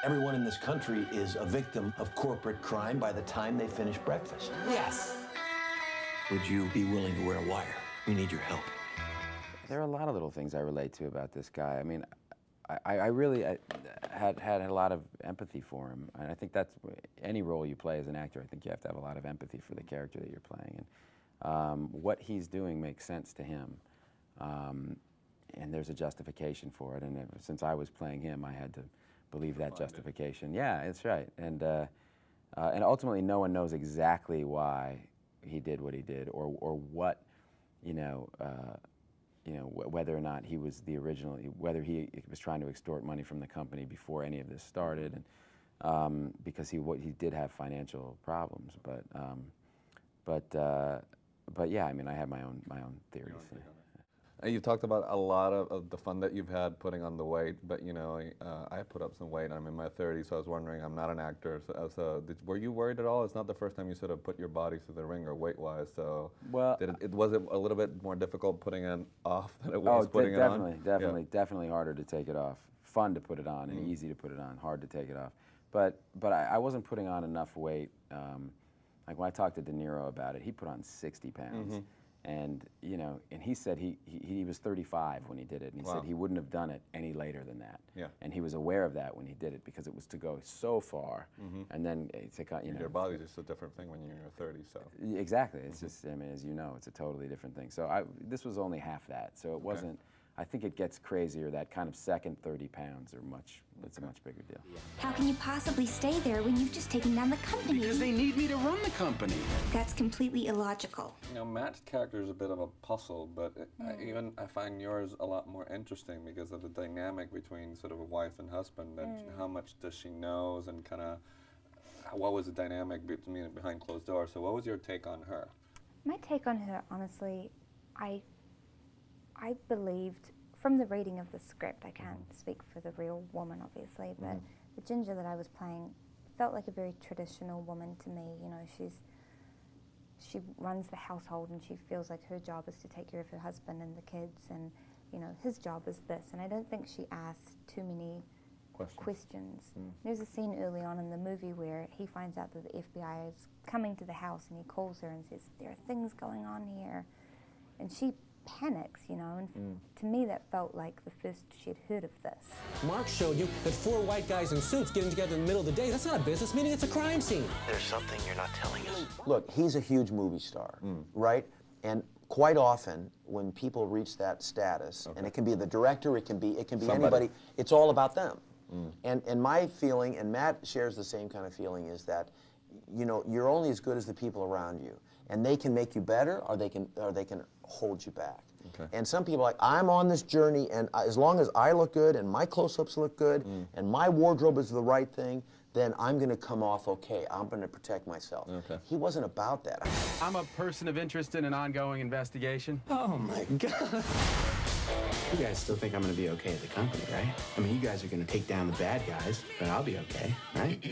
Everyone in this country is a victim of corporate crime by the time they finish breakfast. Yes. Would you be willing to wear a wire? We need your help. There are a lot of little things I relate to about this guy. I mean, I really had a lot of empathy for him, and I think that's any role you play as an actor. I think you have to have a lot of empathy for the character that you're playing, and what he's doing makes sense to him, and there's a justification for it. And since I was playing him, I had to believe that justification. Yeah, that's right. And ultimately, no one knows exactly why he did what he did, or what, whether or not he was the original, whether he was trying to extort money from the company before any of this started, and because he did have financial problems. But yeah, I mean, I have my own theories. You talked about a lot of the fun that you've had putting on the weight, but I put up some weight. I'm in my 30s, so I was wondering, I'm not an actor, so were you worried at all? It's not the first time you sort of put your body through the ringer weight-wise, so well, was it a little bit more difficult putting it off than it was putting it on? Definitely harder to take it off. Fun to put it on and easy to put it on, hard to take it off. But I wasn't putting on enough weight. Like when I talked to De Niro about it, he put on 60 pounds. And and he said he was 35 when he did it, and he said he wouldn't have done it any later than that. Yeah. And he was aware of that when he did it, because it was to go so far, and then your body's just a different thing when you're in your 30s. So exactly, it's just, I mean, as you know, it's a totally different thing. So this was only half that, so it wasn't. I think it gets crazier. That kind of second 30 pounds are it's a much bigger deal. How can you possibly stay there when you've just taken down the company? Because they need me to run the company. That's completely illogical. Matt's character is a bit of a puzzle, but I find yours a lot more interesting because of the dynamic between sort of a wife and husband, and how much does she knows, and kind of what was the dynamic behind closed doors. So what was your take on her? My take on her, honestly, I believed, from the reading of the script, I can't speak for the real woman, obviously, but the Ginger that I was playing felt like a very traditional woman to me. She runs the household, and she feels like her job is to take care of her husband and the kids, and his job is this. And I don't think she asked too many questions. There's a scene early on in the movie where he finds out that the FBI is coming to the house, and he calls her and says, "There are things going on here," and she panics, and to me that felt like the first she'd heard of this. Mark showed you that 4 white guys in suits getting together in the middle of the day, that's not a business meeting, it's a crime scene. There's something you're not telling us. Look, he's a huge movie star, right? And quite often, when people reach that status, and it can be the director, it can be anybody, it's all about them. And my feeling, and Matt shares the same kind of feeling, is that you're only as good as the people around you, and they can make you better, or they can hold you back. And some people are like, I'm on this journey, and as long as I look good and my close-ups look good and my wardrobe is the right thing, then I'm going to come off okay. I'm going to protect myself. He wasn't about that. I'm a person of interest in an ongoing investigation. Oh my God. You guys still think I'm going to be okay at the company, right? I mean, you guys are going to take down the bad guys, but I'll be okay, right?